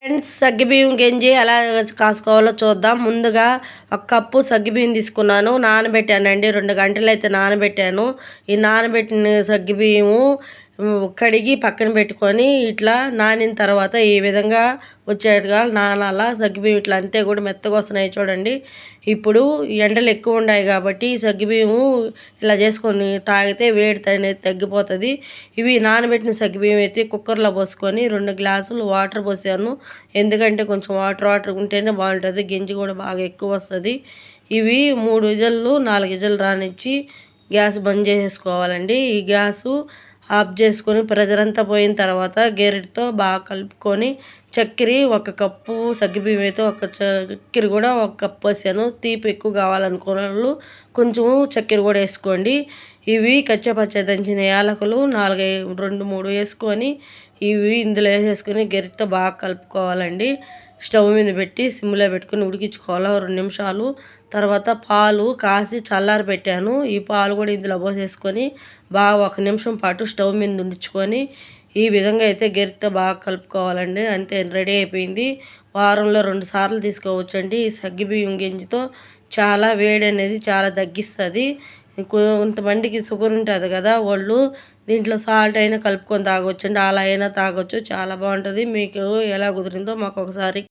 Friends, సగ్గుబియ్యం గంజి ఎలా కాసుకోవాలో చూద్దాం. ముందుగా ఒక కప్పు సగ్గుబియ్యం తీసుకున్నాను, నానబెట్టానండి. 2 గంటలైతే నానబెట్టాను. ఈ నానబెట్టిన సగ్గుబియ్యము కడిగి పక్కన పెట్టుకొని ఇట్లా నానిన తర్వాత ఈ విధంగా వచ్చేట్టుగా నానాల. సగ్గుబియ్యం ఇట్లా అంతే కూడా మెత్తగా వస్తున్నాయి చూడండి. ఇప్పుడు ఎండలు ఎక్కువ ఉన్నాయి కాబట్టి సగ్గుబియ్యము ఇలా చేసుకొని తాగితే వేడి అనేది తగ్గిపోతుంది. ఇవి నానబెట్టిన సగ్గుబియ్యం అయితే కుక్కర్లో పోసుకొని 2 గ్లాసులు వాటర్ పోసాను. ఎందుకంటే కొంచెం వాటర్ ఉంటేనే బాగుంటుంది, గింజి కూడా బాగా ఎక్కువ వస్తుంది. ఇవి 3 విజల్లు 4 విజల్లు రానిచ్చి గ్యాస్ బంద్ చేసేసుకోవాలండి. ఈ గ్యాసు ఆఫ్ చేసుకొని ప్రెజర్ అంతా పోయిన తర్వాత గెరిటితో బాగా కలుపుకొని చక్కెర 1 కప్పు, సగ్గుబియ్యం అయితే చక్కెర కూడా 1 కప్పు వేసాను. తీపి ఎక్కువ కావాలనుకునే వాళ్ళు కొంచెం చక్కెర కూడా వేసుకోండి. ఇవి కచ్చపచ్చ దంచిన యాలకులు 2, 3 వేసుకొని ఇవి ఇందులో వేసేసుకొని గెరిటితో బాగా కలుపుకోవాలండి. స్టవ్ మీద పెట్టి సిమ్లో పెట్టుకొని ఉడికించుకోవాలి 2 నిమిషాలు. తర్వాత పాలు కాసి చల్లారి పెట్టాను. ఈ పాలు కూడా ఇందులో పోసేసుకొని బాగా 1 నిమిషం పాటు స్టవ్ మీద ఉంచుకొని ఈ విధంగా అయితే గెరిటితో బాగా కలుపుకోవాలండి. అంతే, రెడీ అయిపోయింది. వారంలో 2 సార్లు తీసుకోవచ్చండి. ఈ సగ్గుబియ్యం గింజతో చాలా వేడి అనేది చాలా తగ్గిస్తుంది. కొంతమందికి షుగర్ ఉంటుంది కదా, వాళ్ళు దీంట్లో సాల్ట్ అయినా కలుపుకొని తాగొచ్చండి, అలా అయినా తాగొచ్చు. చాలా బాగుంటుంది. మీకు ఎలా కుదిరిందో మాకు ఒకసారి